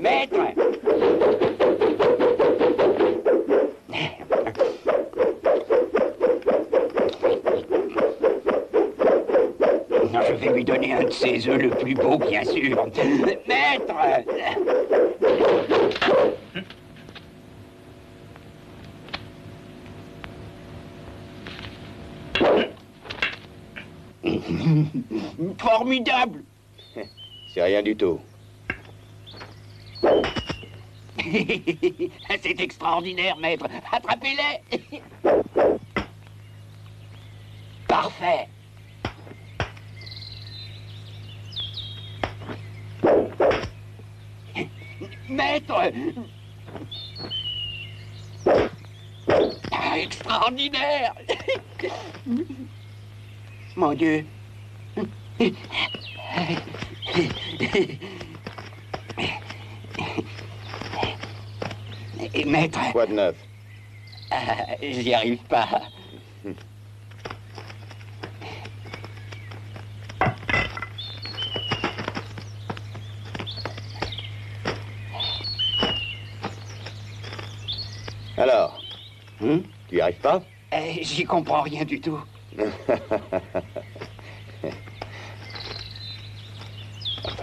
Maître! Je vais lui donner un de ses œufs le plus beau, bien sûr. Maître! Formidable! C'est rien du tout. C'est extraordinaire, maître. Attrapez-les! Parfait. Maître! Ah, extraordinaire! Mon Dieu! Maître... Quoi de neuf? J'y arrive pas. Alors, tu y arrives pas? J'y comprends rien du tout.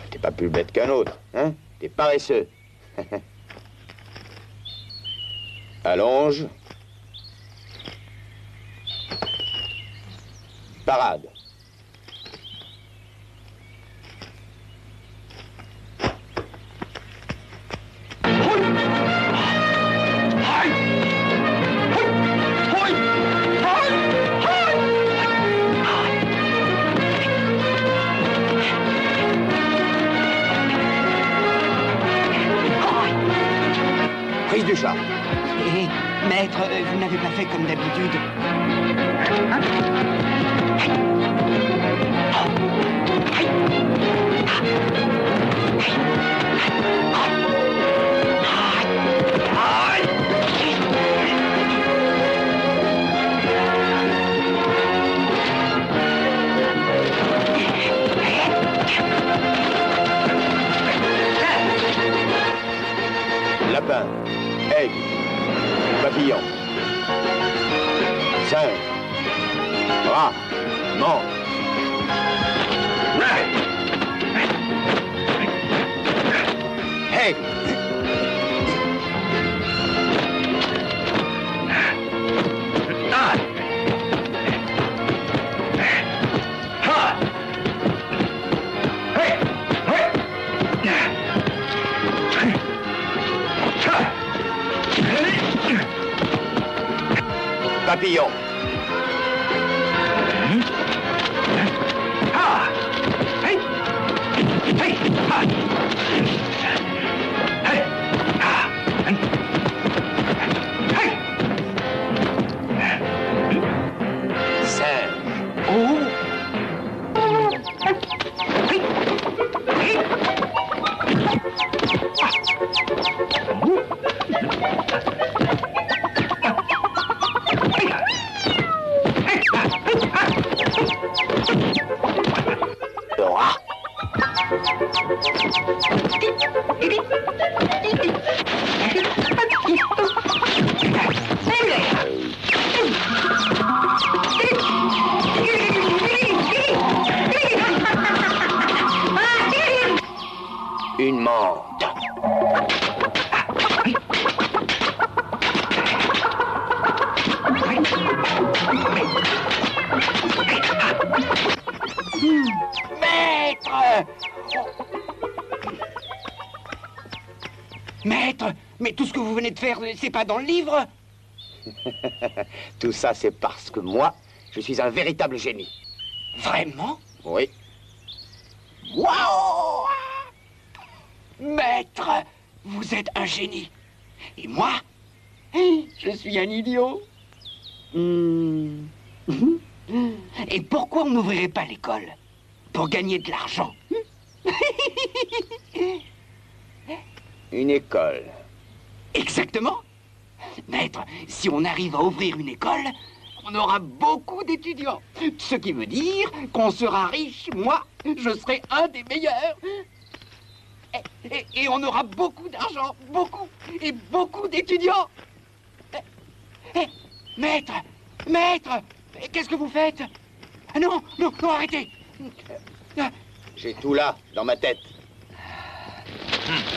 T'es pas plus bête qu'un autre, hein? T'es paresseux. Allonge. Parade. Prise du chat. Maître, vous n'avez pas fait comme d'habitude. Lapin, aigle, papillon, singe, rat, mort. Aigle. Papillon. Singe. Une menthe. Maître! Maître, mais tout ce que vous venez de faire, c'est pas dans le livre? Tout ça, c'est parce que moi, je suis un véritable génie. Vraiment? Oui. Waouh! Maître, vous êtes un génie. Et moi, je suis un idiot. Et pourquoi on n'ouvrirait pas l'école? Pour gagner de l'argent. Une école. Exactement. Maître, si on arrive à ouvrir une école, on aura beaucoup d'étudiants. Ce qui veut dire qu'on sera riche. Moi, je serai un des meilleurs. Et on aura beaucoup d'argent, beaucoup, et beaucoup d'étudiants. Maître, maître, qu'est-ce que vous faites? Non, non, non, arrêtez. J'ai tout là, dans ma tête.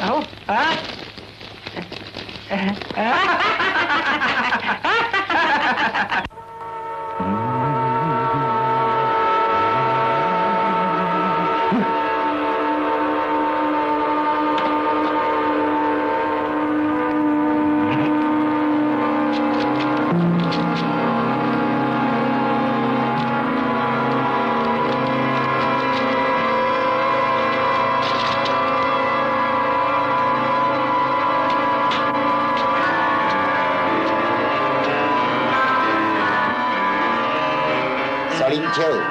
Oh, hein? Solid Joe.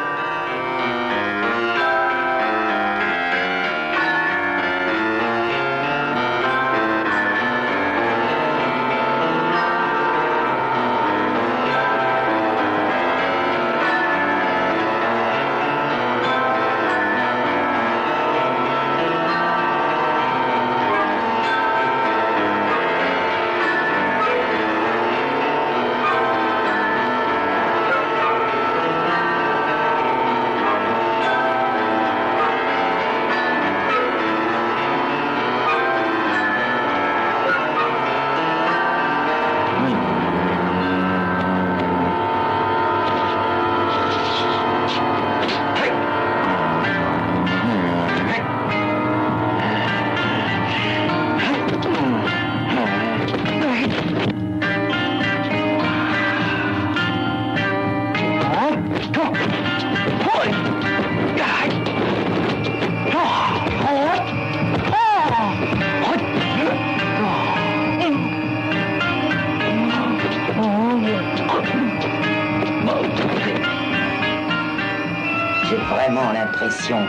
J'ai vraiment l'impression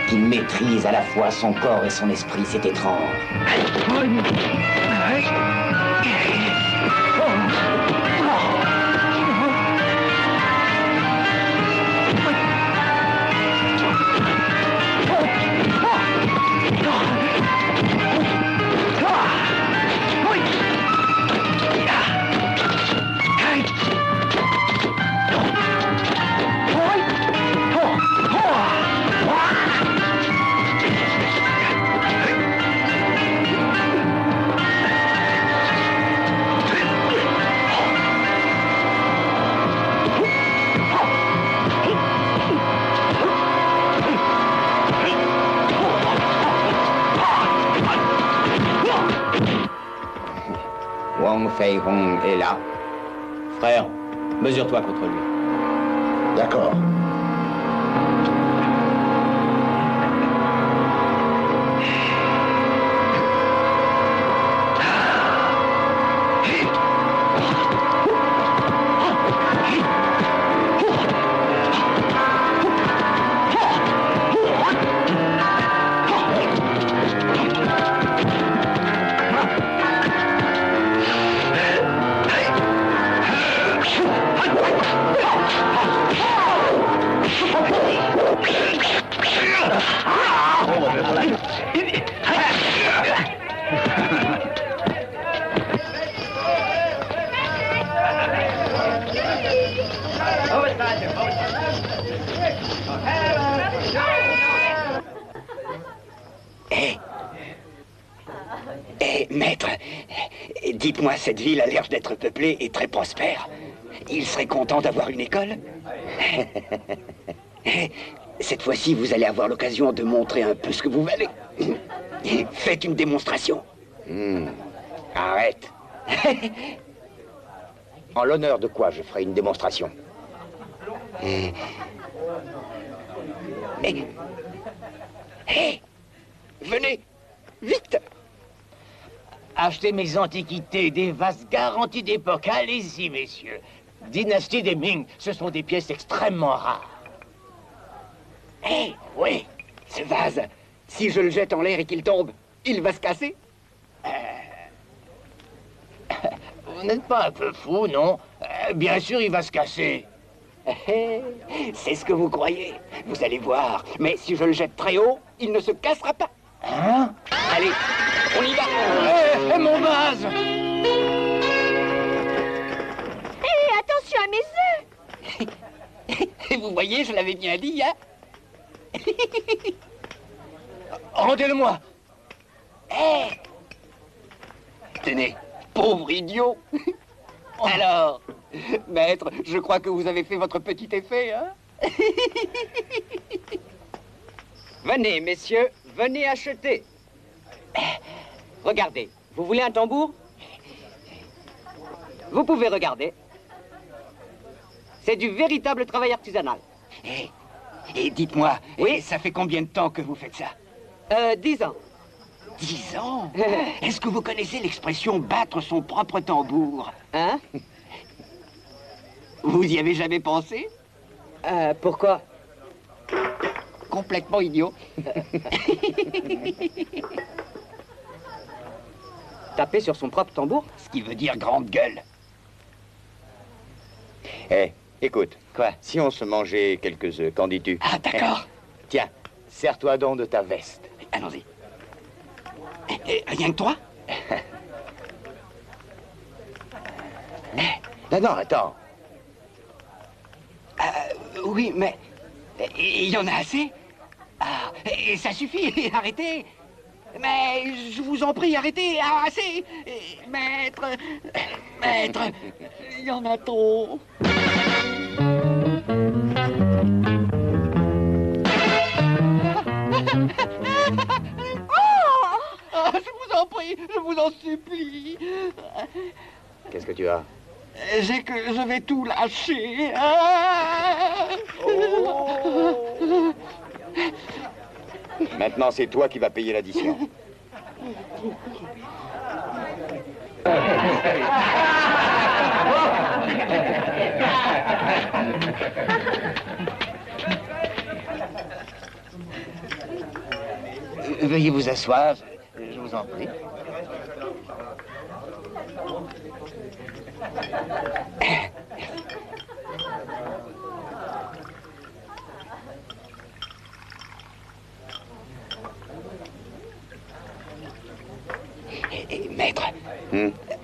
qu'il maîtrise à la fois son corps et son esprit. C'est étrange. Wong Fei Hong est là. Frère, mesure-toi contre lui. D'accord. Maître, dites-moi, cette ville a l'air d'être peuplée et très prospère. Il serait content d'avoir une école? Cette fois-ci, vous allez avoir l'occasion de montrer un peu ce que vous valez. Faites une démonstration. Arrête. En l'honneur de quoi je ferai une démonstration? Venez, vite. Achetez mes antiquités, des vases garantis d'époque. Allez-y, messieurs. Dynastie des Ming, ce sont des pièces extrêmement rares. Oui, ce vase, si je le jette en l'air et qu'il tombe, il va se casser? Vous n'êtes pas un peu fou, non? Bien sûr, il va se casser. C'est ce que vous croyez. Vous allez voir. Mais si je le jette très haut, il ne se cassera pas. Hein? Allez, on y va. Mon vase! Hé, attention à mes œufs! Et vous voyez, je l'avais bien dit, hein. Rendez-le-moi! Tenez, pauvre idiot. Alors, maître, je crois que vous avez fait votre petit effet, hein. Venez, messieurs, venez acheter. Regardez, vous voulez un tambour? Vous pouvez regarder. C'est du véritable travail artisanal. Et dites-moi, Oui. ça fait combien de temps que vous faites ça? 10 ans. 10 ans? Est-ce que vous connaissez l'expression battre son propre tambour? Hein? Vous y avez jamais pensé? Pourquoi? Complètement idiot. Taper sur son propre tambour? Ce qui veut dire grande gueule. Écoute. Quoi? Si on se mangeait quelques œufs, qu'en dis-tu? Ah, d'accord. Tiens, serre-toi donc de ta veste. Allons-y. Rien que toi? Non, attends. Oui, mais... Il y en a assez? Ah, et ça suffit, arrêtez. Mais je vous en prie, arrêtez, assez. Maître, il y en a trop. Je vous en supplie. Qu'est-ce que tu as? Je vais tout lâcher. Ah. Maintenant, c'est toi qui vas payer l'addition. Veuillez vous asseoir, je vous en prie. Maître,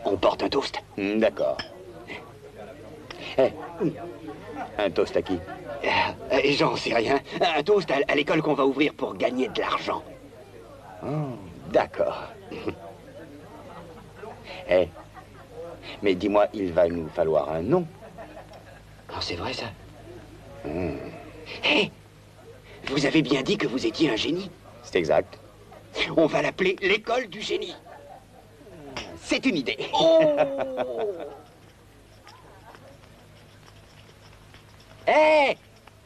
on porte un toast. D'accord. Un toast à qui? J'en sais rien. Un toast à l'école qu'on va ouvrir pour gagner de l'argent. Oh, d'accord. Mais dis-moi, il va nous falloir un nom. Oh, c'est vrai, ça. Vous avez bien dit que vous étiez un génie. C'est exact. On va l'appeler l'école du génie. C'est une idée. Oh.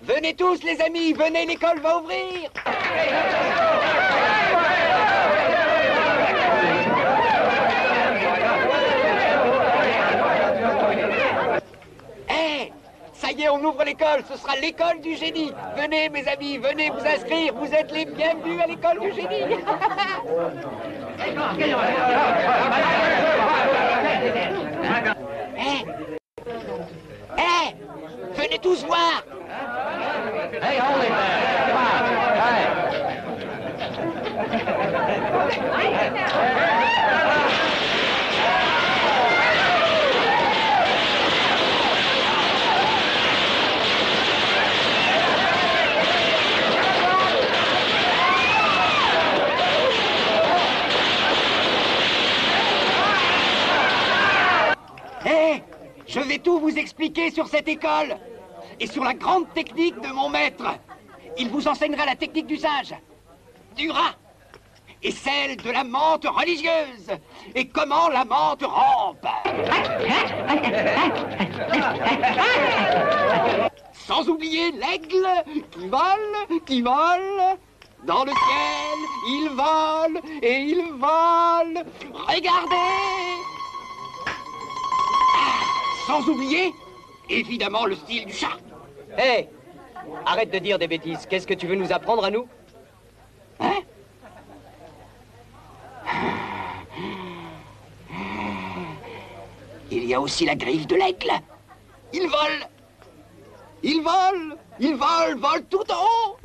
Venez tous, les amis, venez, l'école va ouvrir. Ça y est, on ouvre l'école, ce sera l'école du génie. Venez, mes amis, venez vous inscrire, vous êtes les bienvenus à l'école du génie. Venez tous voir. Je vais tout vous expliquer sur cette école et sur la grande technique de mon maître. Il vous enseignera la technique du singe, du rat et celle de la menthe religieuse et comment la menthe rampe. Sans oublier l'aigle qui vole. Dans le ciel, il vole et il vole. Regardez! Sans oublier, évidemment, le style du chat. Arrête de dire des bêtises. Qu'est-ce que tu veux nous apprendre à nous? Hein? Il y a aussi la griffe de l'aigle. Il vole. Il vole. Il vole tout en haut.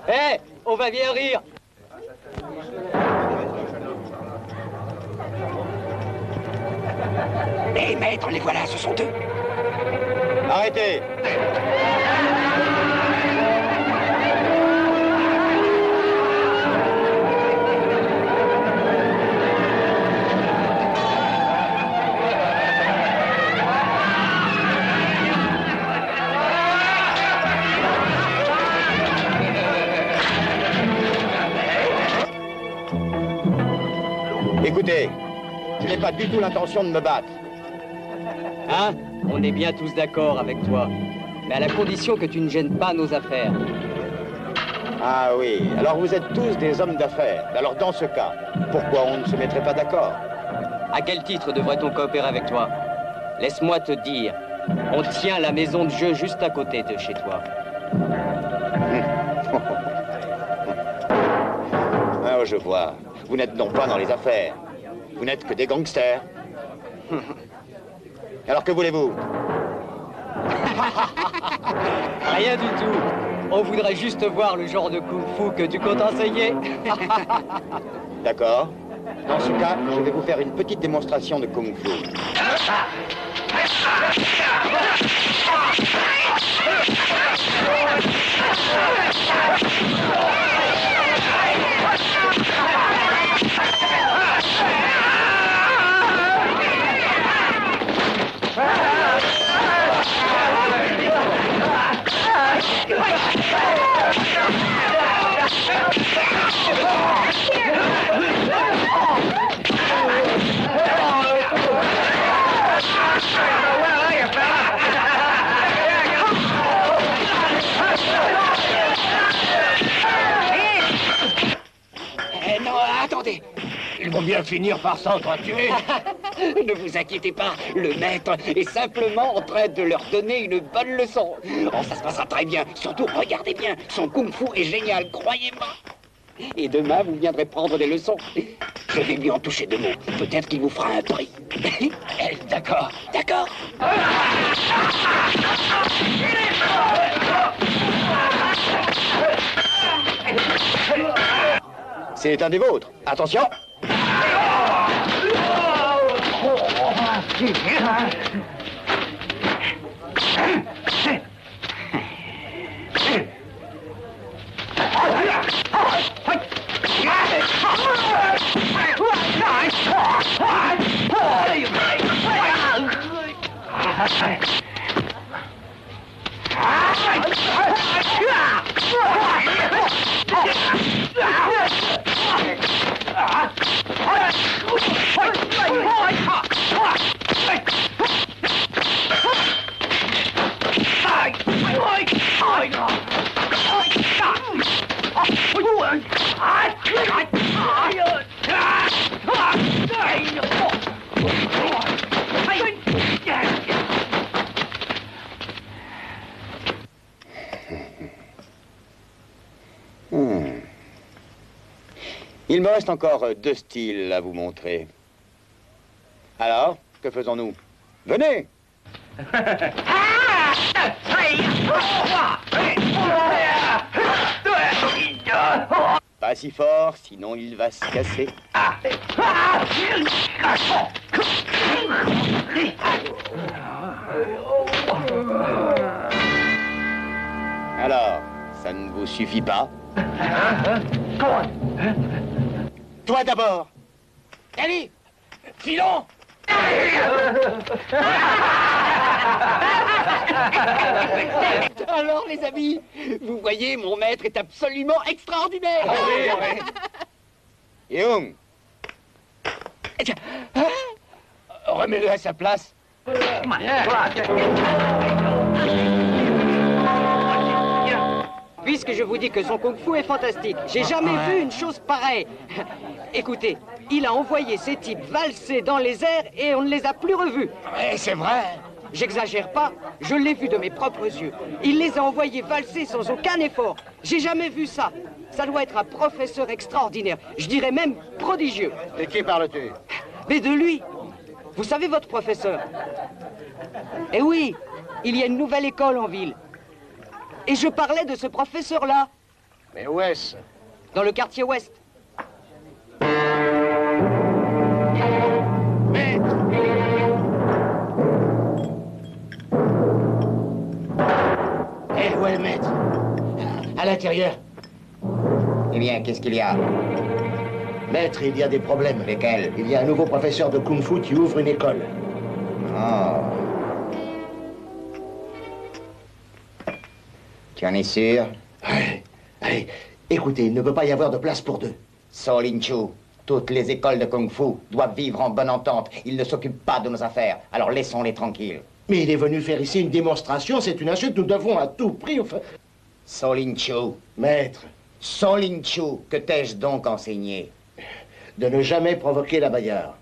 Hé, on va bien rire. Hé, maître, les voilà, ce sont eux. Arrêtez! Écoutez, je n'ai pas du tout l'intention de me battre. Hein? On est bien tous d'accord avec toi. Mais à la condition que tu ne gênes pas nos affaires. Ah oui, alors vous êtes tous des hommes d'affaires. Alors dans ce cas, pourquoi on ne se mettrait pas d'accord? À quel titre devrait-on coopérer avec toi? Laisse-moi te dire, on tient la maison de jeu juste à côté de chez toi. Ah, je vois. Vous n'êtes donc pas dans les affaires. Vous n'êtes que des gangsters. Alors que voulez-vous? Rien du tout. On voudrait juste voir le genre de kung-fu que tu comptes enseigner. D'accord. Dans ce cas, je vais vous faire une petite démonstration de kung-fu. Non, attendez. Ils vont bien finir par s'entretuer. Ne vous inquiétez pas, le maître est simplement en train de leur donner une bonne leçon. Oh, ça se passera très bien. Surtout, regardez bien, son kung-fu est génial, croyez-moi. Et demain, vous viendrez prendre des leçons. Je vais lui en toucher 2 mots. Peut-être qu'il vous fera un prix. D'accord. D'accord? C'est un des vôtres. Attention! Il me reste encore 2 styles à vous montrer. Alors, que faisons-nous? Venez! Pas si fort, sinon il va se casser. Alors, ça ne vous suffit pas? Toi d'abord! Allez, Filons! alors les amis, vous voyez, mon maître est absolument extraordinaire. Young! Remets-le à sa place. Puisque je vous dis que son kung-fu est fantastique, j'ai jamais vu une chose pareille. Écoutez, il a envoyé ces types valser dans les airs et on ne les a plus revus. Ouais, c'est vrai. J'exagère pas, je l'ai vu de mes propres yeux. Il les a envoyés valser sans aucun effort. J'ai jamais vu ça. Ça doit être un professeur extraordinaire. Je dirais même prodigieux. De qui parles-tu? Mais de lui. Vous savez, votre professeur? Eh oui, il y a une nouvelle école en ville. Et je parlais de ce professeur-là. Mais où est-ce? Dans le quartier ouest. Maître! Eh, où est le maître? À l'intérieur. Eh bien, qu'est-ce qu'il y a? Maître, il y a des problèmes. Lesquels? Il y a un nouveau professeur de Kung Fu qui ouvre une école. Oh. Tu en es sûr? Allez, écoutez, il ne peut pas y avoir de place pour deux. So Lin Chu, toutes les écoles de Kung Fu doivent vivre en bonne entente. Ils ne s'occupent pas de nos affaires, alors laissons-les tranquilles. Mais il est venu faire ici une démonstration, c'est une insulte, nous devons à tout prix... Enfin... So Lin Chu, Maître, So Lin Chu, que t'ai-je donc enseigné? de ne jamais provoquer la bagarre.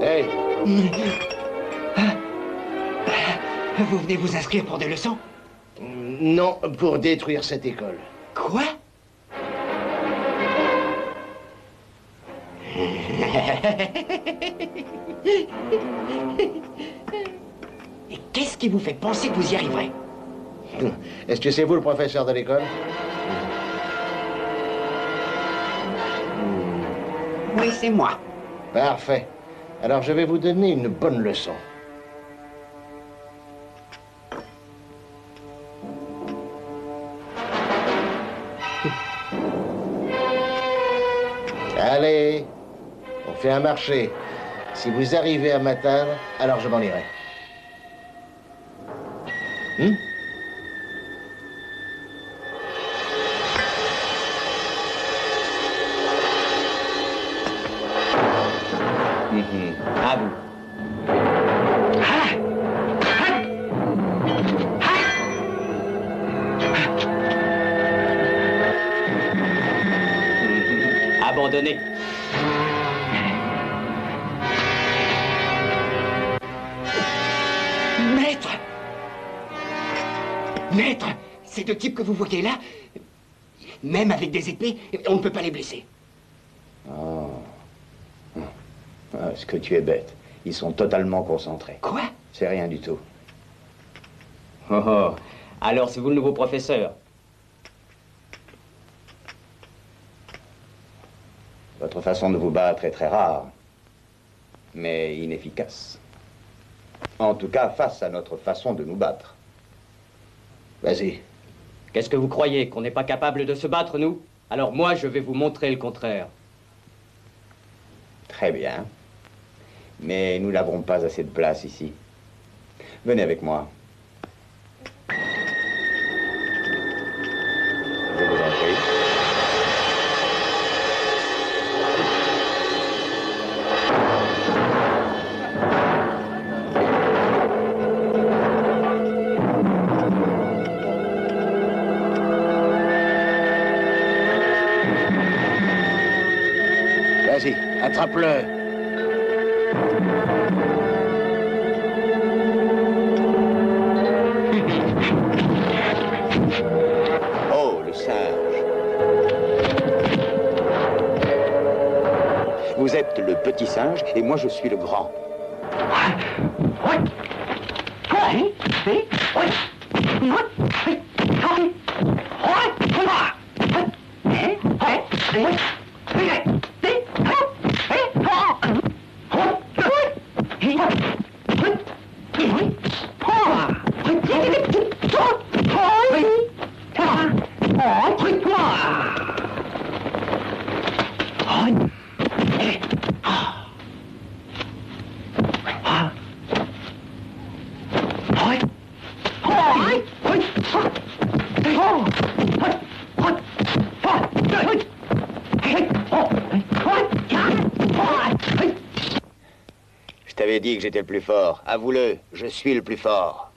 Hey, Vous venez vous inscrire pour des leçons? non, pour détruire cette école. Quoi? Et qu'est-ce qui vous fait penser que vous y arriverez? Est-ce que c'est vous le professeur de l'école? Oui, c'est moi. Parfait. Alors je vais vous donner une bonne leçon. Allez, on fait un marché. Si vous arrivez à m'atteindre, alors je m'en irai. À vous. Abandonné. Maître! Maître! Ces deux types que vous voyez là, même avec des épées, on ne peut pas les blesser. Ah, est-ce que tu es bête? Ils sont totalement concentrés. Quoi? C'est rien du tout. Oh oh. Alors, c'est vous le nouveau professeur? Votre façon de vous battre est très rare, mais inefficace. En tout cas, face à notre façon de nous battre. Vas-y. Qu'est-ce que vous croyez? Qu'on n'est pas capable de se battre, nous? Alors moi, je vais vous montrer le contraire. Très bien. Mais nous n'avons pas assez de place ici. Venez avec moi. Je vous en prie. Vas-y, attrape-le. Oh, le singe. Vous êtes le petit singe et moi je suis le grand. Je t'avais dit que j'étais le plus fort. Avoue-le, je suis le plus fort.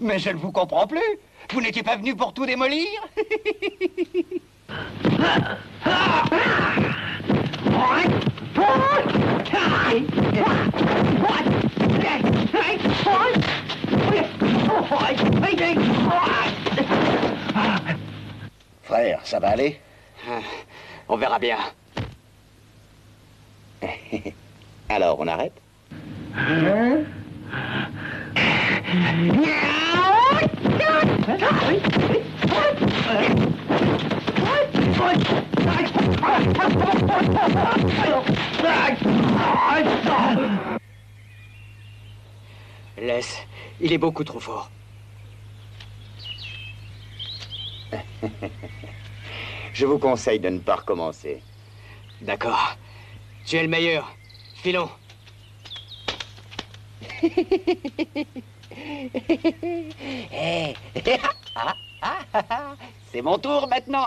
Mais je ne vous comprends plus. Vous n'étiez pas venu pour tout démolir? Frère, ça va aller? On verra bien. Alors, on arrête? Laisse, il est beaucoup trop fort. Je vous conseille de ne pas recommencer. D'accord. Tu es le meilleur. Filons. C'est mon tour maintenant.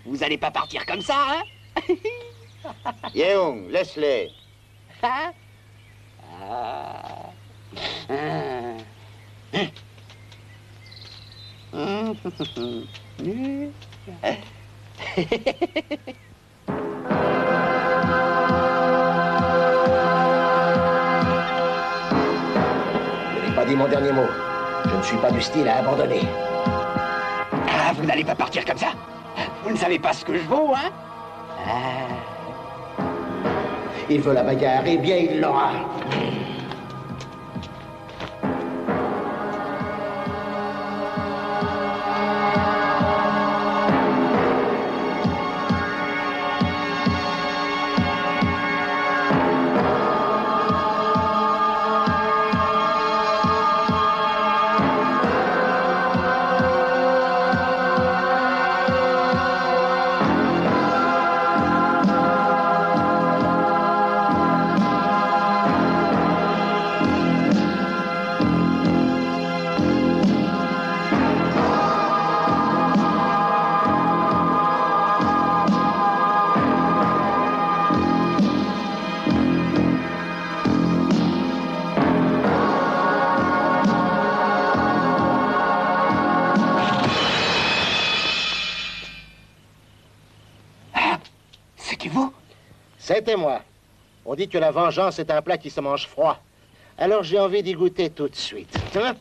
Vous allez pas partir comme ça, hein? Yeung, laisse-les. Je n'ai pas dit mon dernier mot. Je ne suis pas du style à abandonner. Ah, vous n'allez pas partir comme ça? Vous ne savez pas ce que je vaux, hein? Il veut la bagarre, eh bien il l'aura. C'était moi. On dit que la vengeance est un plat qui se mange froid. Alors j'ai envie d'y goûter tout de suite. Hein?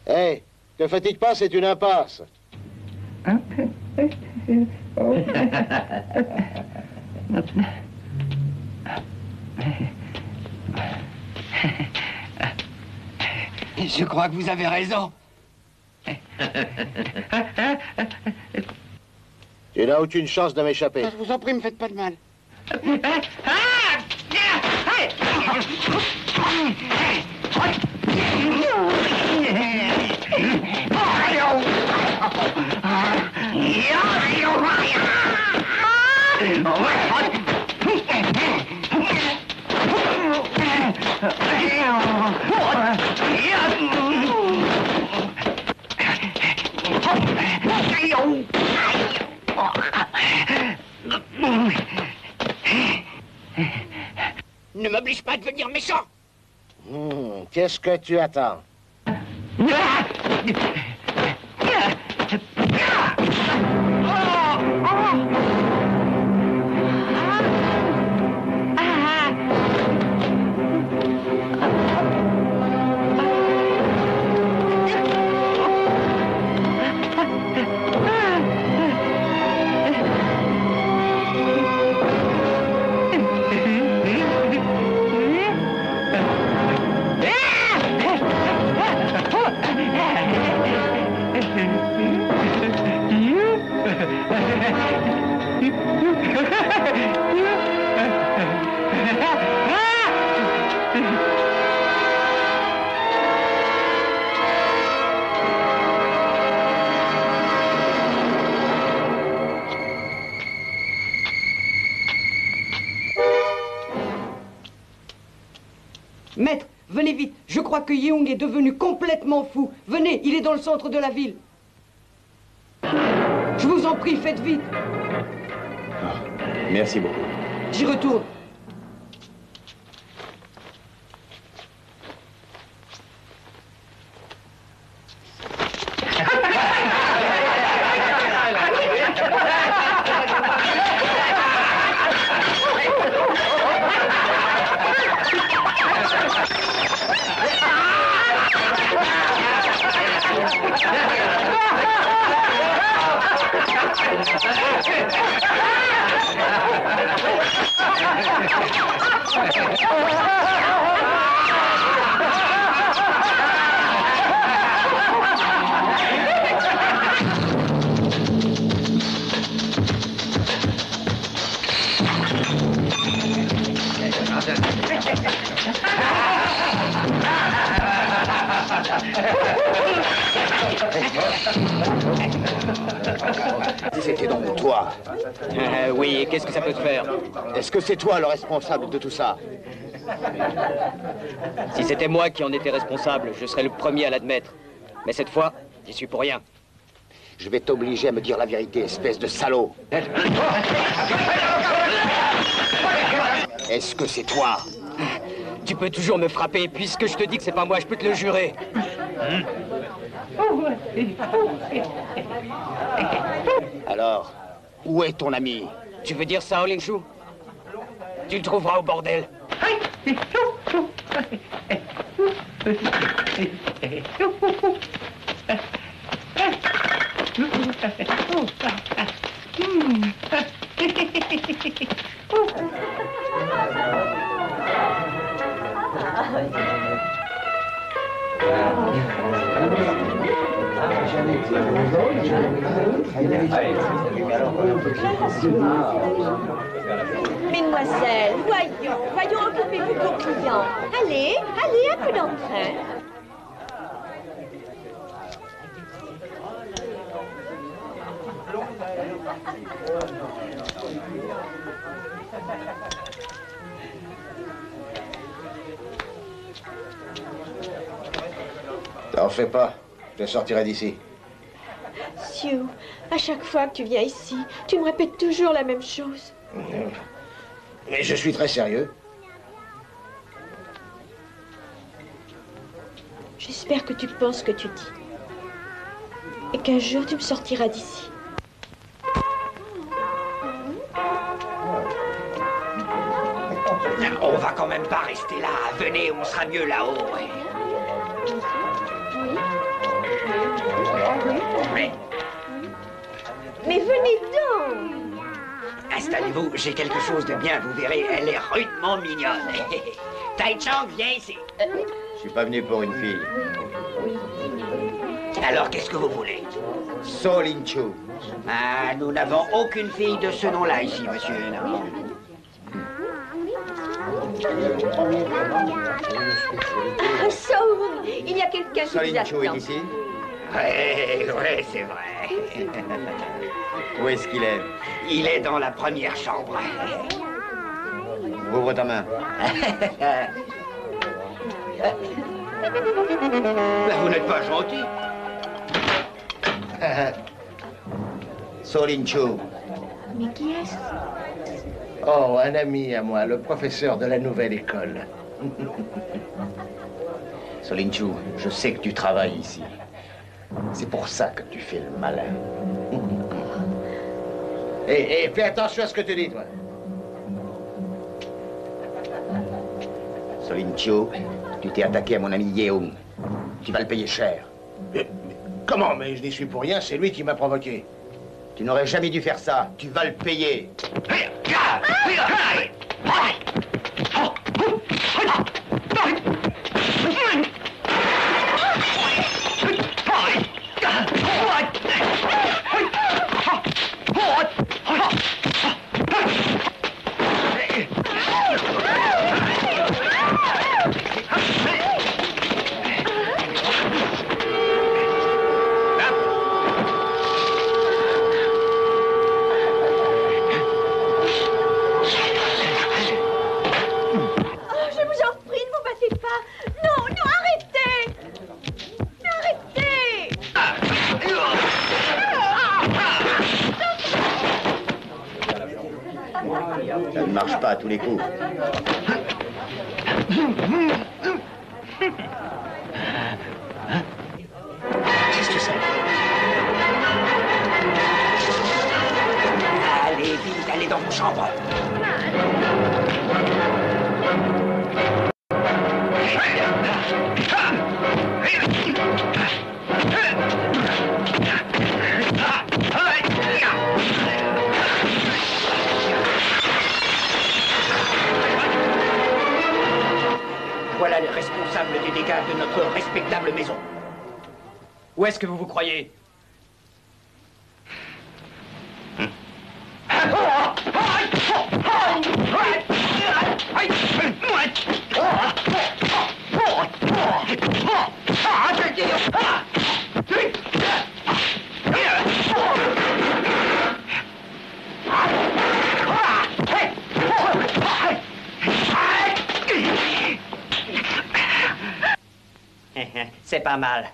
Hé, te fatigue pas, c'est une impasse. Je crois que vous avez raison. Tu n'as aucune chance de m'échapper. Je vous en prie, me faites pas de mal. Ne m'oblige pas à devenir méchant. Qu'est-ce que tu attends? Maître, venez vite. Je crois que Yeung est devenu complètement fou. Venez, il est dans le centre de la ville. Je vous en prie, faites vite. Merci beaucoup. J'y retourne. C'était donc toi. Oui, et qu'est-ce que ça peut te faire? Est-ce que c'est toi le responsable de tout ça? Si c'était moi qui en étais responsable, je serais le premier à l'admettre. Mais cette fois, j'y suis pour rien. Je vais t'obliger à me dire la vérité, espèce de salaud. Est-ce que c'est toi? Tu peux toujours me frapper, puisque je te dis que c'est pas moi, je peux te le jurer. Alors, où est ton ami? Tu veux dire ça, Ling Shu? Tu le trouveras au bordel. Mesdemoiselles, voyons, occupez-vous de vos clients. Allez, un peu d'entrain. T'en fais pas, je te sortirai d'ici. Sue, à chaque fois que tu viens ici, tu me répètes toujours la même chose. Mais je suis très sérieux. J'espère que tu penses ce que tu dis. Et qu'un jour, tu me sortiras d'ici. On va quand même pas rester là. Venez, on sera mieux là-haut. Oui. Mais venez donc. Installez-vous, j'ai quelque chose de bien, vous verrez, elle est rudement mignonne. Tai Chang, viens ici. Je suis pas venu pour une fille. Alors, qu'est-ce que vous voulez? So Lin Chu. Ah, nous n'avons aucune fille de ce nom-là ici, monsieur. Non. Ah, Saul, il y a quelqu'un qui So vous Lin Chu est attend. ici? Ouais, c'est vrai. Où est-ce qu'il est? Il est dans la première chambre. Ouvre ta main. Vous n'êtes pas gentil. So Lin Chu. Mais qui est-ce? Oh, un ami à moi, le professeur de la nouvelle école. So Lin Chu, je sais que tu travailles ici. C'est pour ça que tu fais le malin. Et fais attention à ce que tu dis, toi. So Lin Chu, tu t'es attaqué à mon ami Yeung. Tu vas le payer cher. Comment? Mais je n'y suis pour rien, c'est lui qui m'a provoqué. Tu n'aurais jamais dû faire ça. Tu vas le payer. Ça ne marche pas à tous les coups. Qu'est-ce que c'est? Allez, vite, allez dans vos chambres. Voilà les responsables des dégâts de notre respectable maison. Où est-ce que vous vous croyez? C'est pas mal.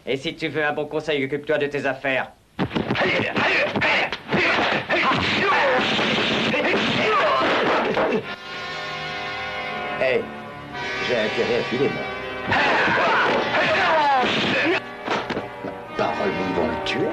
Et si tu veux un bon conseil, occupe-toi de tes affaires. Hey, j'ai intérêt à filer, moi. Ma parole, nous vont le tuer.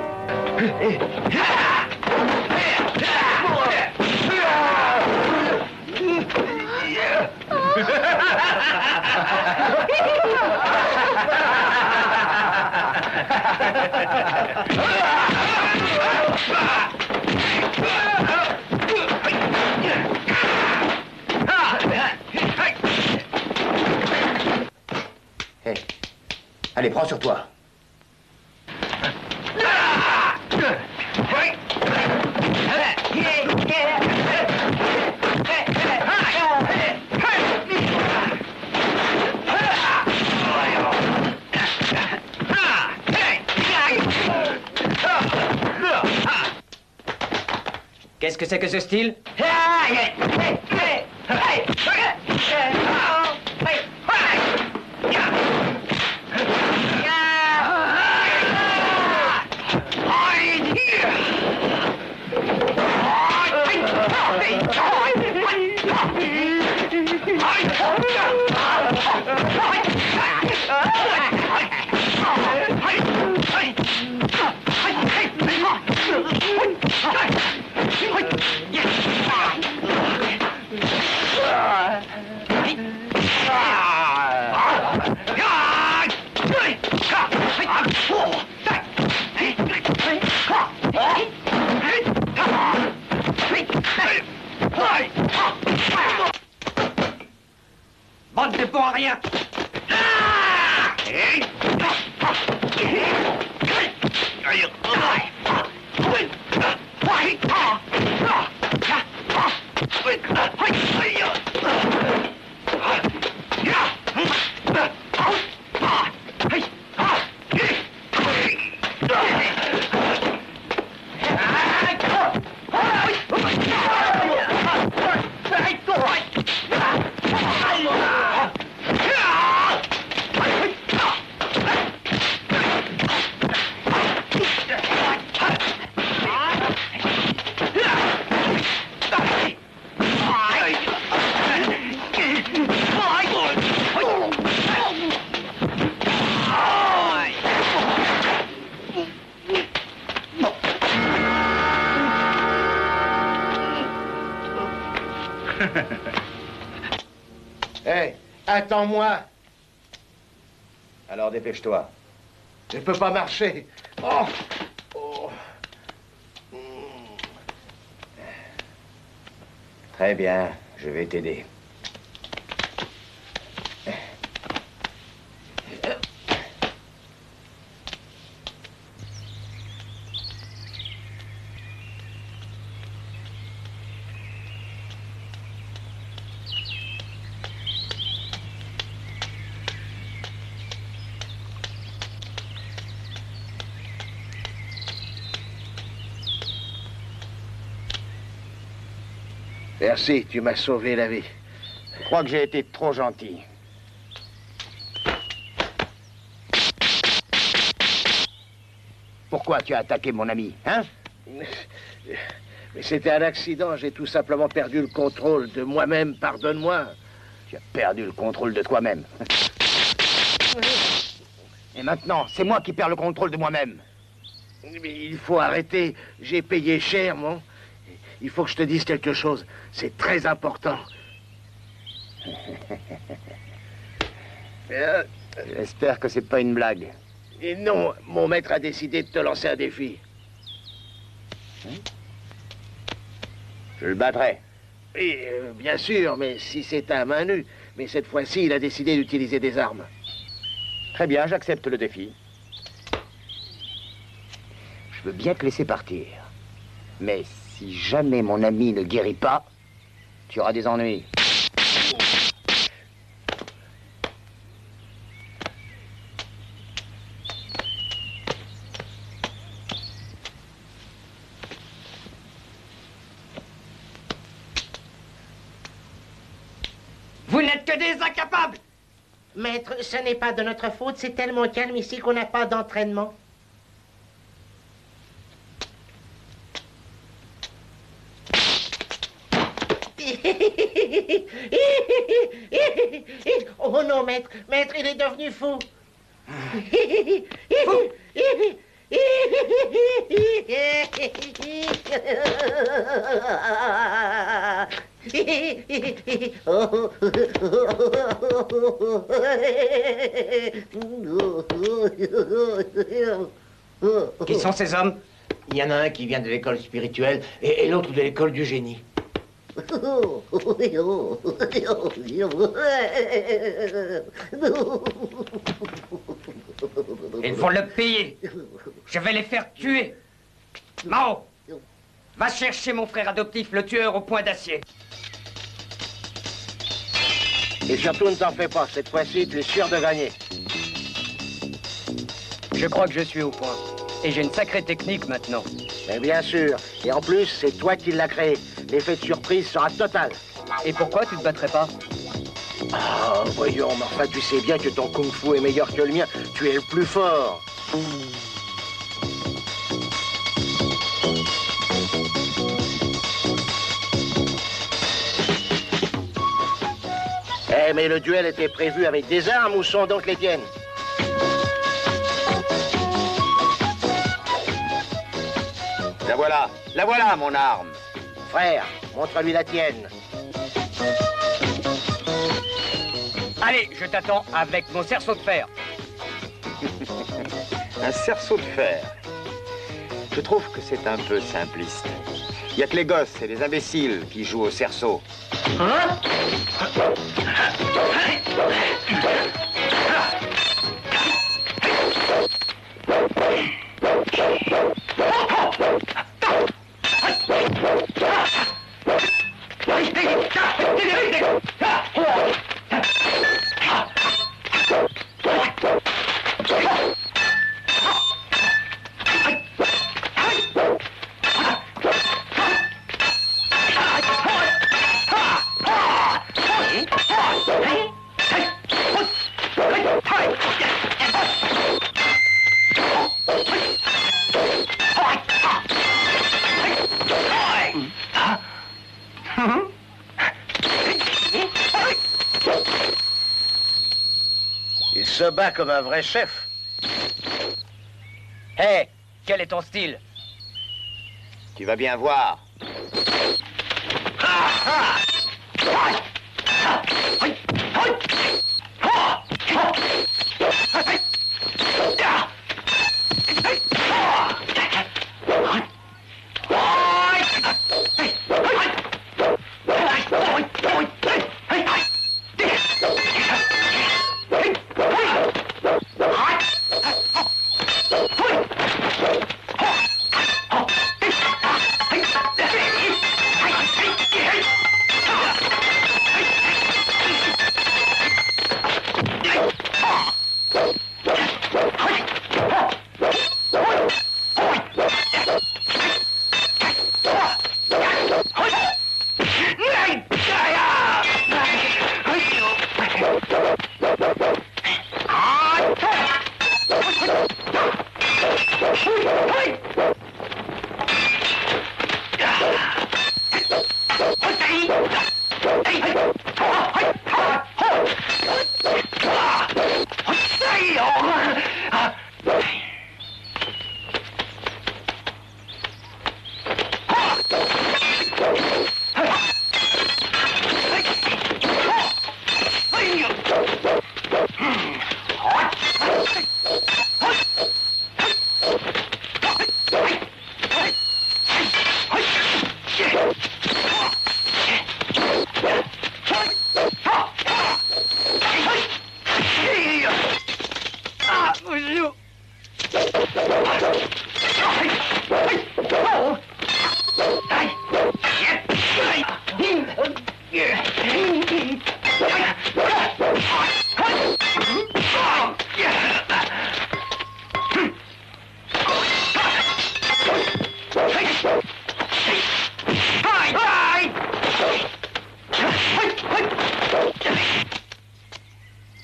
Hey, allez, prends sur toi. Qu'est-ce que c'est que ce style? Bande de bons à rien. Hé, attends-moi. Alors dépêche-toi. Je peux pas marcher. Oh. Oh. Très bien, je vais t'aider. Merci, tu m'as sauvé la vie. Je crois que j'ai été trop gentil. Pourquoi tu as attaqué mon ami, hein? Mais c'était un accident, j'ai tout simplement perdu le contrôle de moi-même, pardonne-moi. Tu as perdu le contrôle de toi-même. Et maintenant, c'est moi qui perds le contrôle de moi-même. Mais il faut arrêter, j'ai payé cher, mon. Il faut que je te dise quelque chose, c'est très important. J'espère que c'est pas une blague. Et non, mon maître a décidé de te lancer un défi. Je le battrai. Et, bien sûr, mais si c'est à main nue. Mais cette fois-ci, il a décidé d'utiliser des armes. Très bien, j'accepte le défi. Je veux bien te laisser partir. Mais si jamais mon ami ne guérit pas, tu auras des ennuis. Vous n'êtes que des incapables! Maître, ce n'est pas de notre faute, c'est tellement calme ici qu'on n'a pas d'entraînement. Oh non, maître, maître, il est devenu fou. Qui sont ces hommes? Il y en a un qui vient de l'école spirituelle et l'autre de l'école du génie. Ils vont le payer. Je vais les faire tuer. Mao, va chercher mon frère adoptif, le tueur au poing d'acier. Et surtout, ne t'en fais pas, cette fois-ci, tu es sûr de gagner. Je crois que je suis au point. Et j'ai une sacrée technique maintenant. Mais bien sûr. Et en plus, c'est toi qui l'as créé. L'effet de surprise sera total. Et pourquoi tu te battrais pas? Ah, voyons, mais enfin, tu sais bien que ton kung-fu est meilleur que le mien. Tu es le plus fort. Eh, mais le duel était prévu avec des armes, où sont donc les tiennes? La voilà, mon arme. Frère, montre-lui la tienne. Allez, je t'attends avec mon cerceau de fer. Un cerceau de fer. Je trouve que c'est un peu simpliste. Il n'y a que les gosses et les imbéciles qui jouent au cerceau. Hein? Il se bat comme un vrai chef. Hé, hey, quel est ton style? Tu vas bien voir.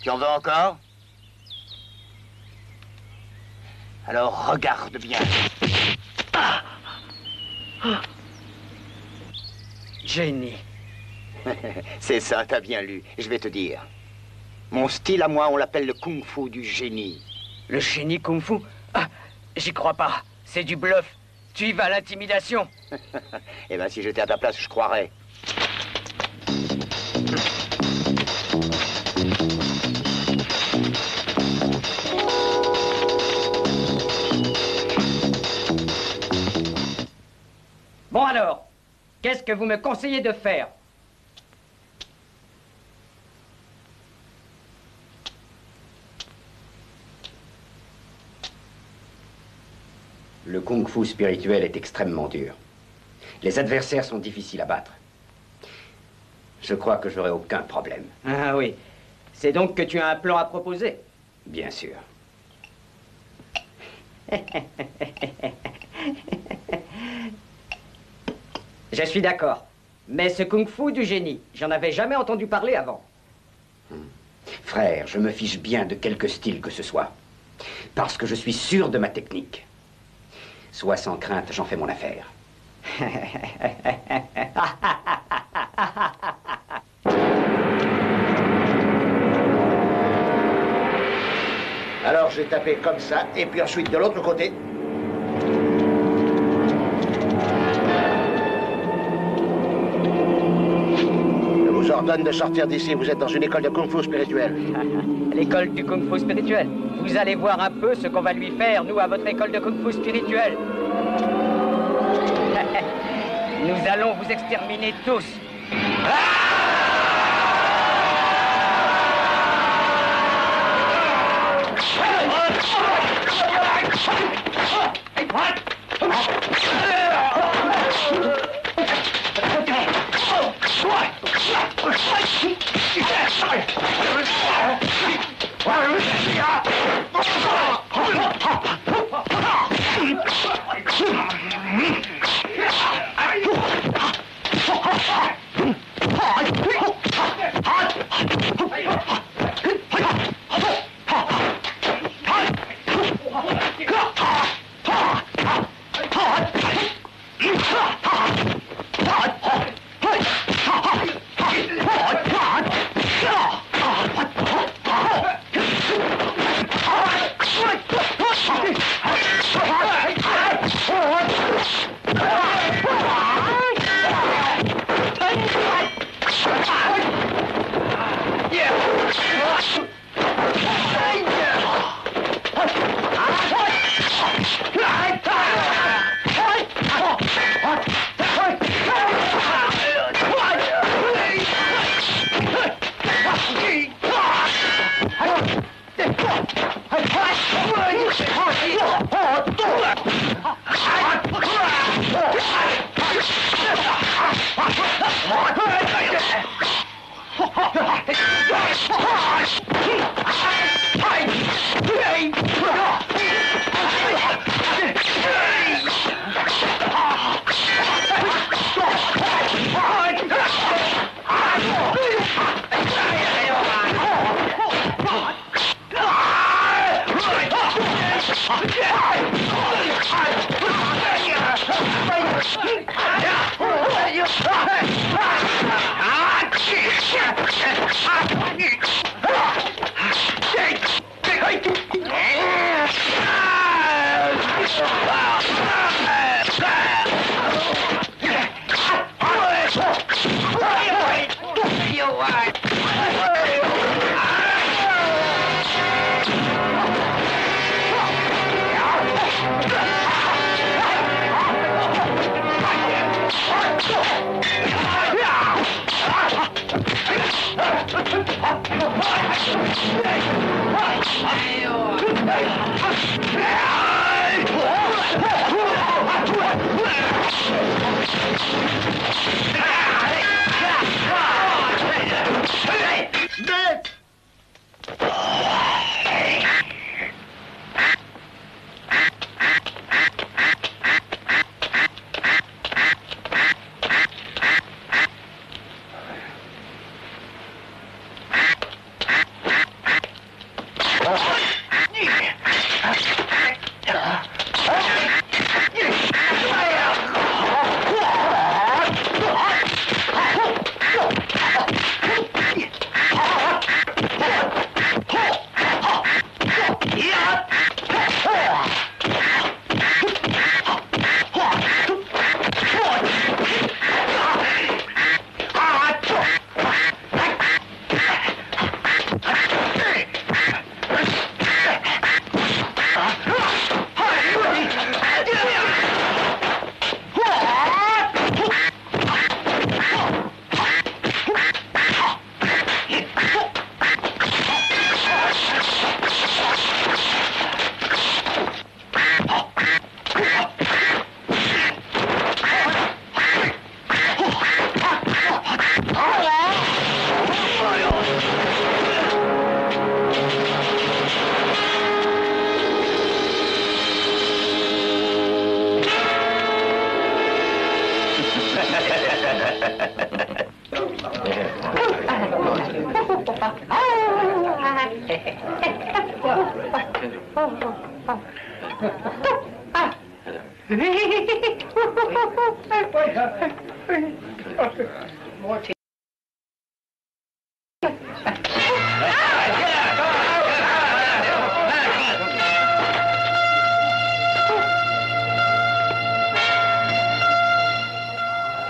Tu en veux encore? Alors regarde bien. Génie. C'est ça, t'as bien lu. Je vais te dire. Mon style à moi, on l'appelle le kung-fu du génie. Le génie kung-fu? Ah, j'y crois pas. C'est du bluff. Tu y vas à l'intimidation. Eh ben, si j'étais à ta place, je croirais. Bon alors, qu'est-ce que vous me conseillez de faire? Le kung-fu spirituel est extrêmement dur. Les adversaires sont difficiles à battre. Je crois que j'aurai aucun problème. Ah oui. C'est donc que tu as un plan à proposer? Bien sûr. Je suis d'accord. Mais ce kung-fu du génie, j'en avais jamais entendu parler avant. Frère, je me fiche bien de quelque style que ce soit. Parce que je suis sûr de ma technique. Sois sans crainte, j'en fais mon affaire. Alors je vais taper comme ça, et puis ensuite de l'autre côté. Je vous ordonne de sortir d'ici, vous êtes dans une école de kung-fu spirituel. L'école du kung-fu spirituel. Vous allez voir un peu ce qu'on va lui faire, nous, à votre école de kung-fu spirituel. Nous allons vous exterminer tous.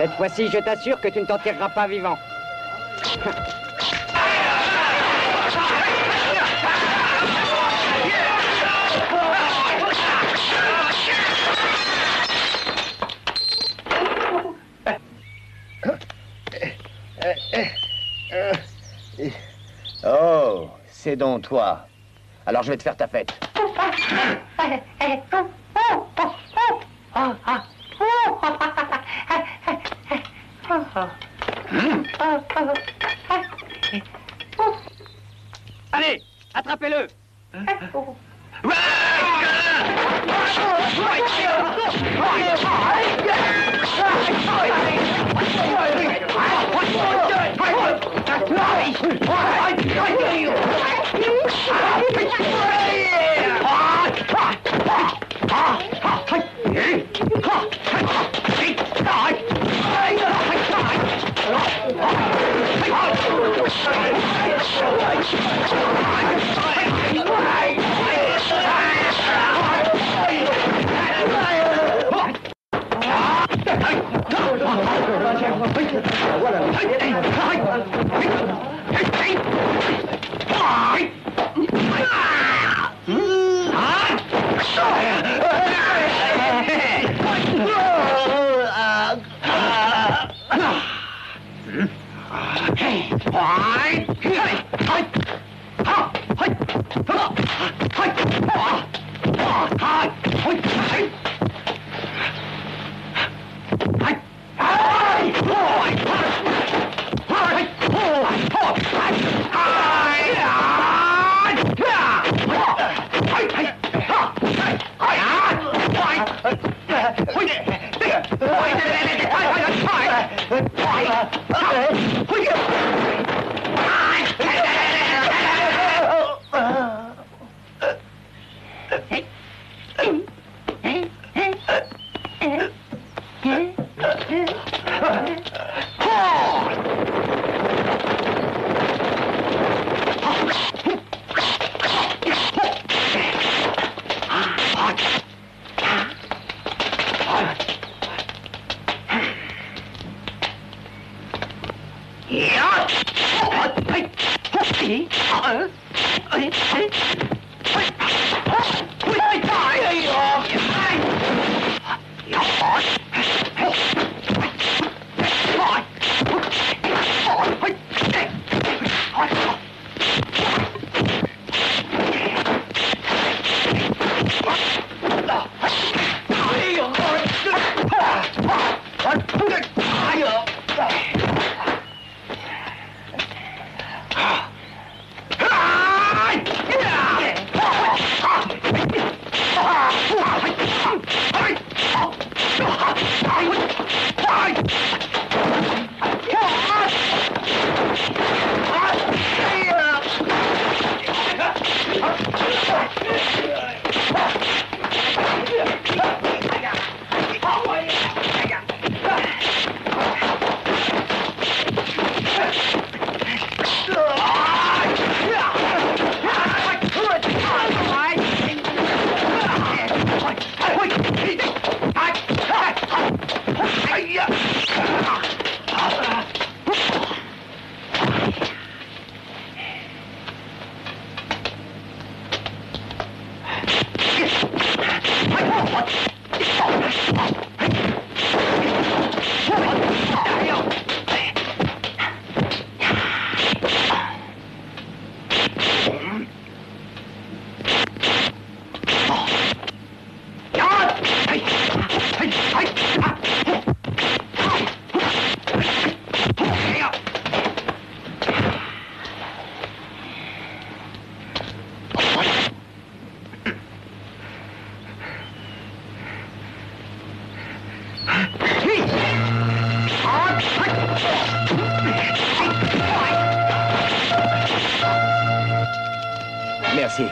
Cette fois-ci, je t'assure que tu ne t'en tireras pas vivant. Oh, c'est donc toi. Alors je vais te faire ta fête. Allez, attrapez-le. Merci.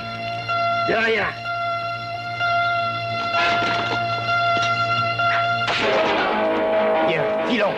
De rien. Bien, filons.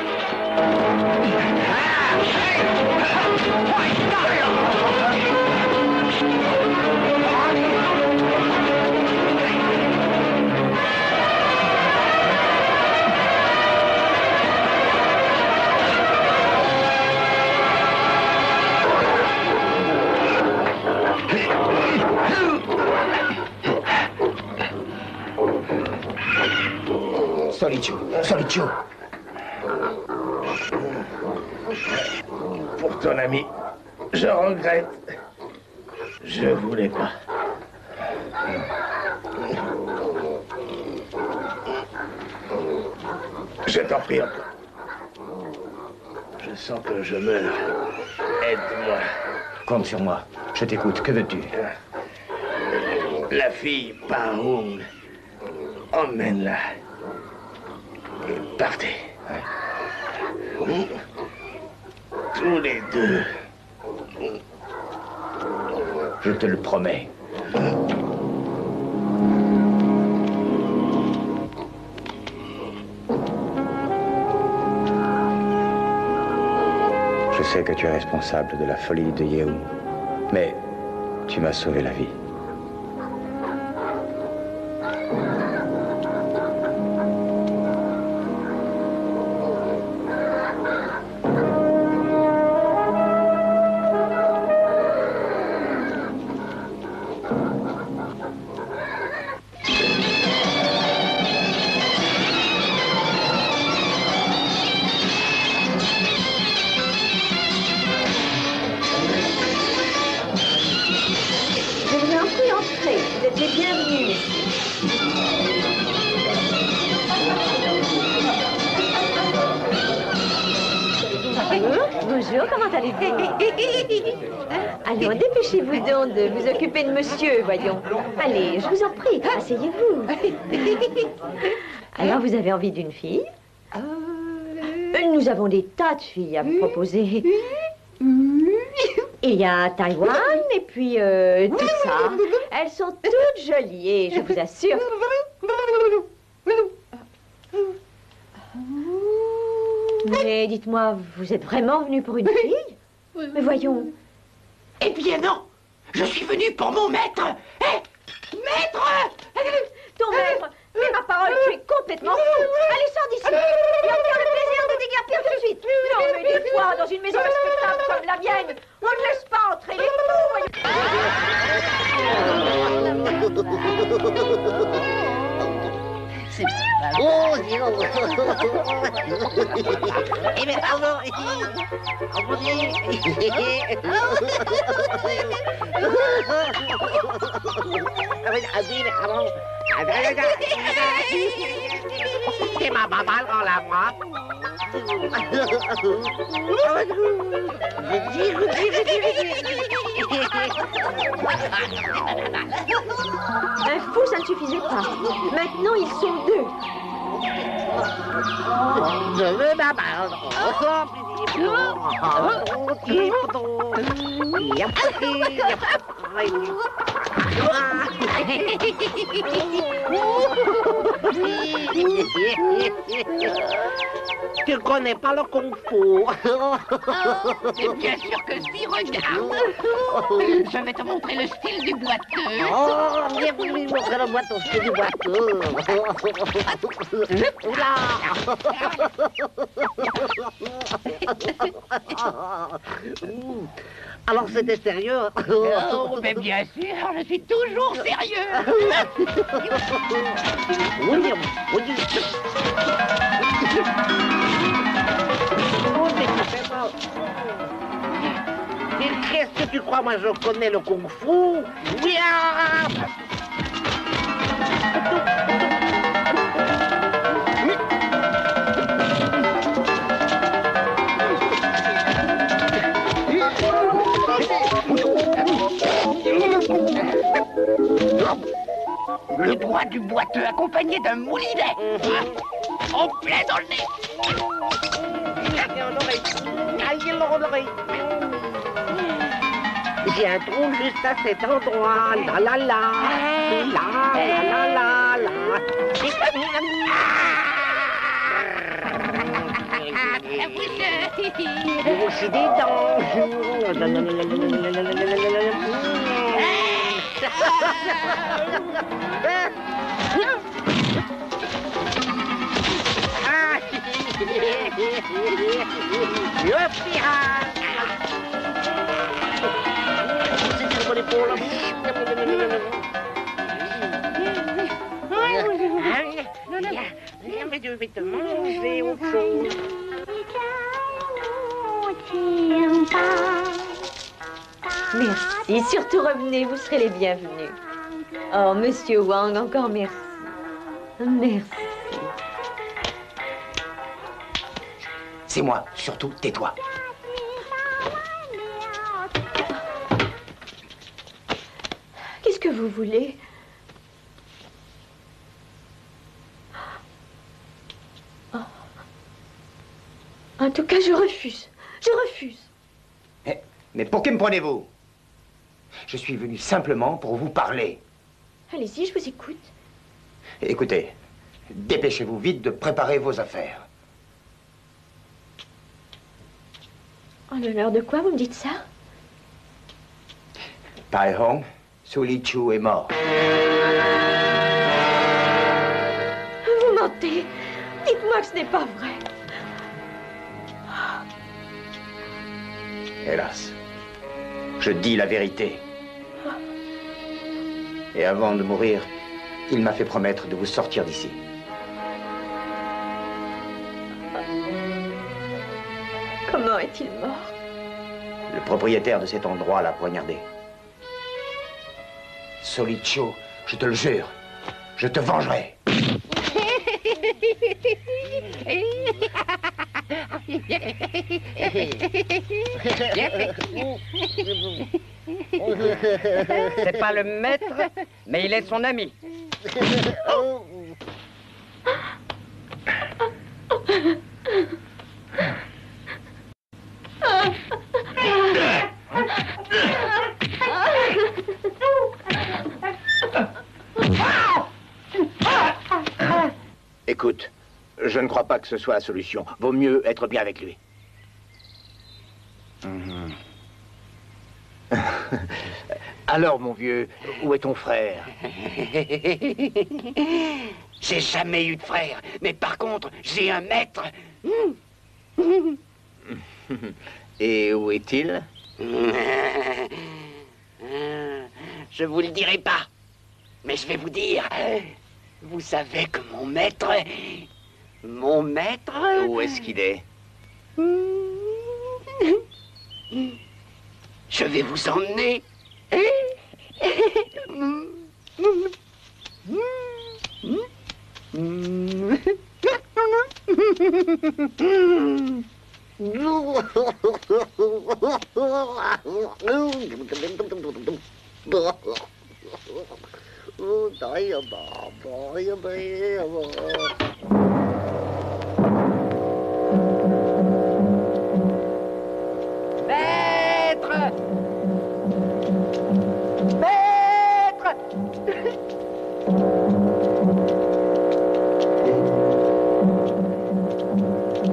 Stolicho. Pour ton ami, je regrette. Je voulais pas. Je t'en prie encore. Je sens que je meurs. Aide-moi. Compte sur moi. Je t'écoute. Que veux-tu? La fille Paoung. Emmène-la. Et partez. Tous les deux. Je te le promets. Je sais que tu es responsable de la folie de Yeun, mais tu m'as sauvé la vie. Bonjour, comment allez-vous? Allons, dépêchez-vous donc de vous occuper de monsieur, voyons. Allez, je vous en prie, asseyez-vous. Alors, vous avez envie d'une fille? Nous avons des tas de filles à vous proposer. Il y a Taïwan et puis tout ça. Elles sont toutes jolies et je vous assure... Mais dites-moi, vous êtes vraiment venu pour une fille? Mais voyons. Eh bien non. Je suis venu pour mon maître. Hé, maître! Ton maître? Mais ma parole, tu es complètement fou. Allez, sors d'ici. Et on me faire le plaisir de déguerpir tout de suite. Non, mais des fois, dans une maison respectable comme la mienne, on ne laisse pas entrer les fous, voyons. Oh, Dieu! Eh bien, pardon! C'est ma baballe en la moi. Un fou, ça ne suffisait pas. Maintenant, ils sont deux. Je veux ma balle. Tu connais pas le kung-fu. Bien sûr que si, regarde. Je vais te montrer le style du boiteux. Oh, viens pour lui montrer le boiteux, c'est du boiteux. Oula. Alors c'était sérieux? Oh, mais bien sûr, je suis toujours sérieux. Oui. Qu'est-ce que tu crois? Moi, je connais le kung-fu. Oui. Le doigt du boiteux accompagné d'un moulinet. En plein dans le nez. J'ai un trou juste à cet endroit. La la la. La. Vous aussi des dents. je vais te manger autre chose. Merci. Surtout revenez, vous serez les bienvenus. Oh, Monsieur Wang, encore merci. Merci. C'est moi, surtout tais-toi. Qu'est-ce que vous voulez? Oh. En tout cas, je refuse. Je refuse. Mais pour qui me prenez-vous? Je suis venu simplement pour vous parler. Allez-y, je vous écoute. Écoutez, dépêchez-vous vite de préparer vos affaires. En l'honneur de quoi vous me dites ça? Tai Hong, Su Li Chu est mort. Vous mentez. Dites-moi que ce n'est pas vrai. Hélas, je dis la vérité. Et avant de mourir, il m'a fait promettre de vous sortir d'ici. Comment est-il mort? Le propriétaire de cet endroit l'a poignardé. Solicho, je te le jure, je te vengerai. C'est pas le maître, mais il est son ami. Écoute, je ne crois pas que ce soit la solution. Vaut mieux être bien avec lui. Alors, mon vieux, où est ton frère? J'ai jamais eu de frère, mais par contre, j'ai un maître. Et où est-il? Je vous le dirai pas, mais je vais vous dire. Vous savez que mon maître... Où est-ce qu'il est? Je vais vous emmener. Maître! Maître!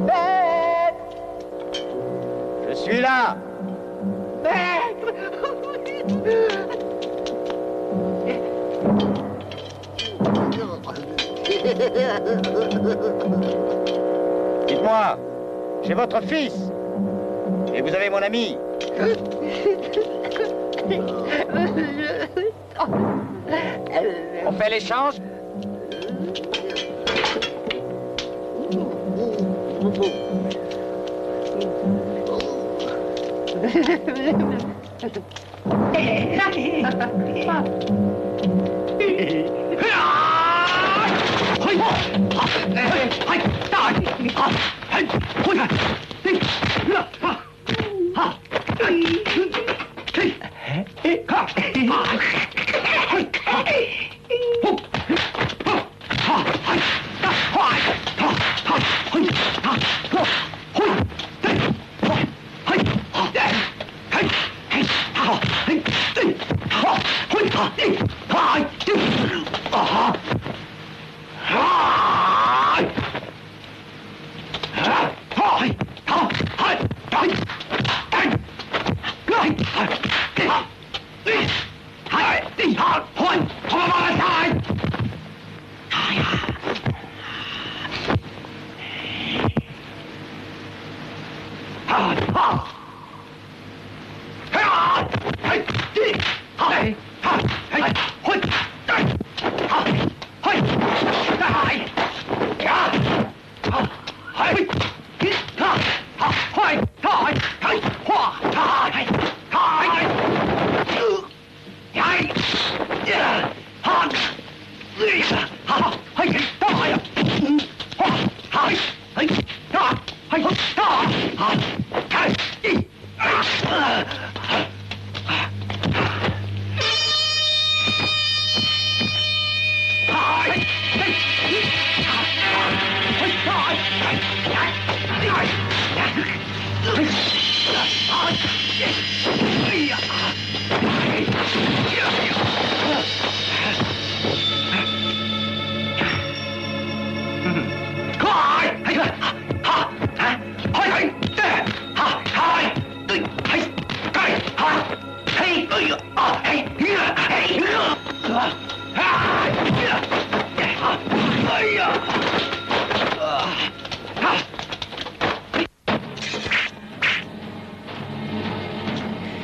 Maître! Je suis là! Maître! Dites-moi, j'ai votre fils. Et vous avez mon ami. On fait l'échange?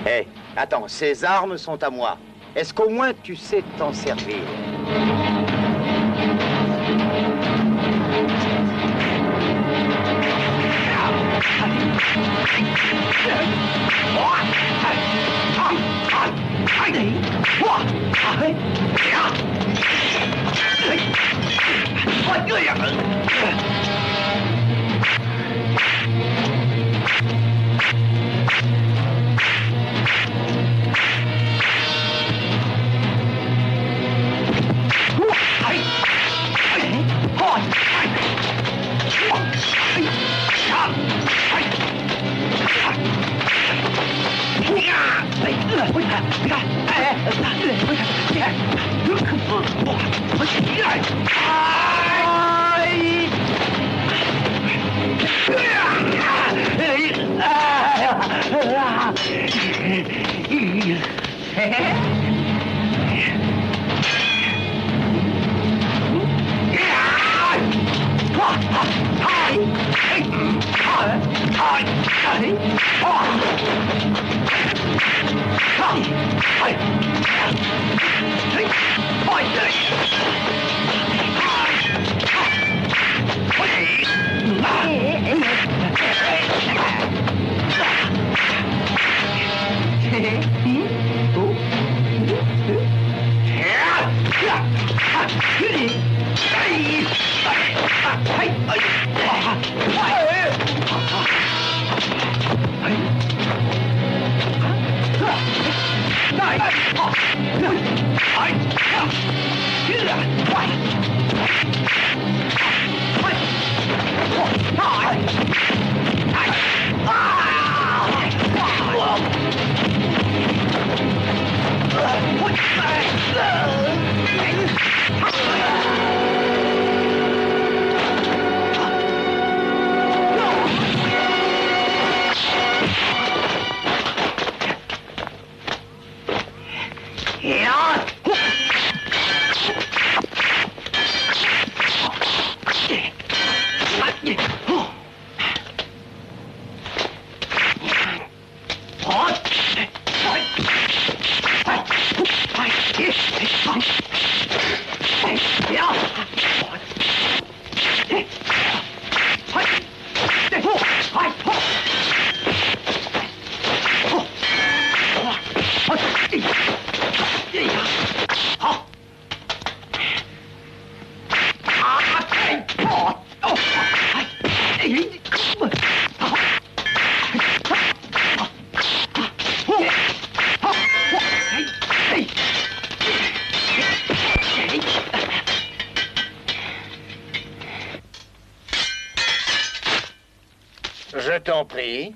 Hé, attends, ces armes sont à moi. Est-ce qu'au moins tu sais t'en servir? Je t'en prie.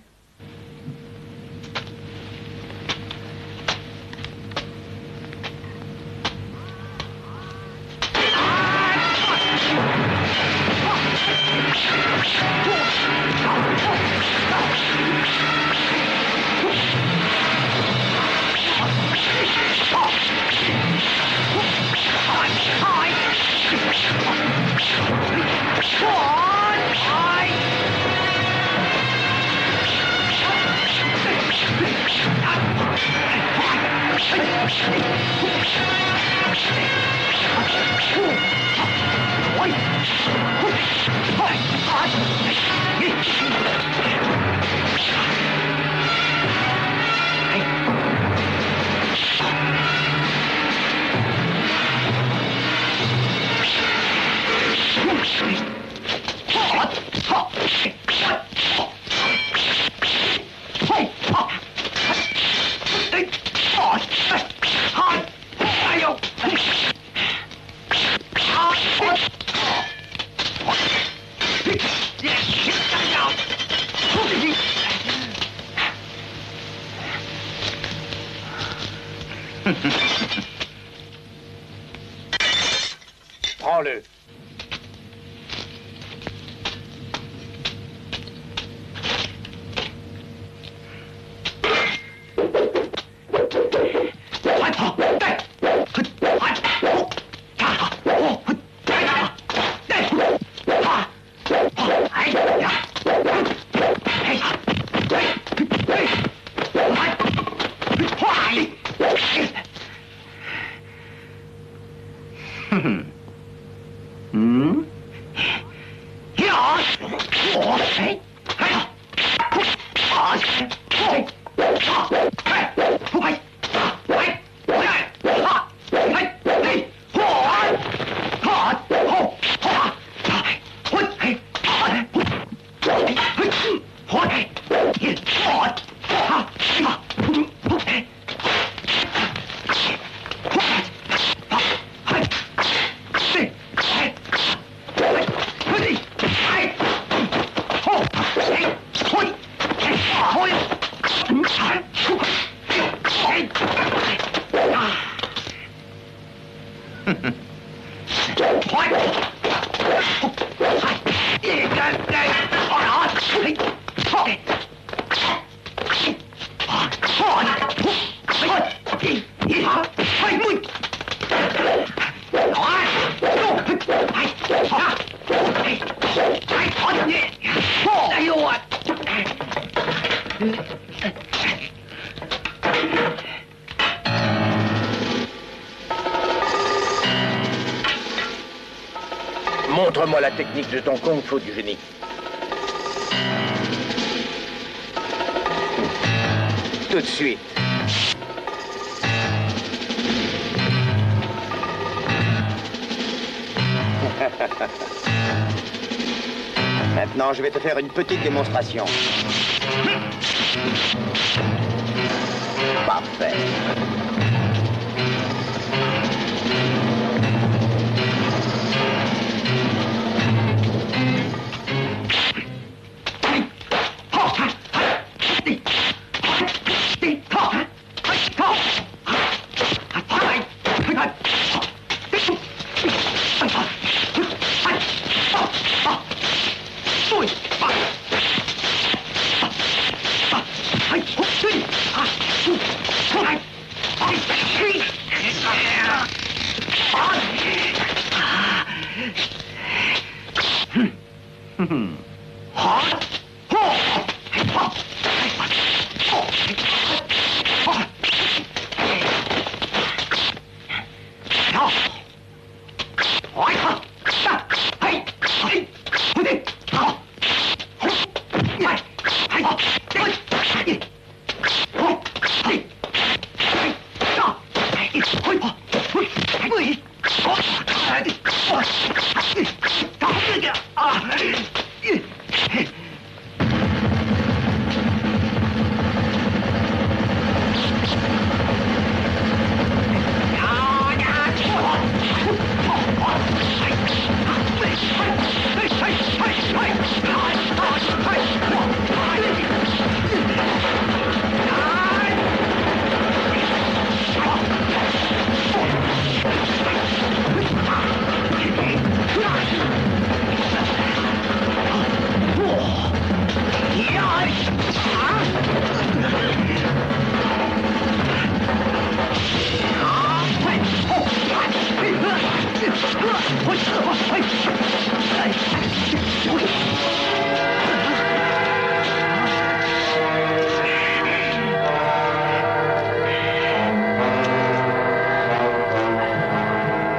Prends-le. Montre-moi la technique de ton Kung Fu du génie. Tout de suite. Maintenant, je vais te faire une petite démonstration. Parfait.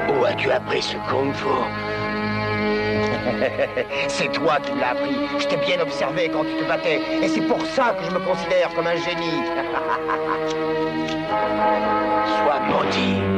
Où as-tu appris ce Kung Fu? C'est toi qui me l'as appris. Je t'ai bien observé quand tu te battais. Et c'est pour ça que je me considère comme un génie. Sois maudit.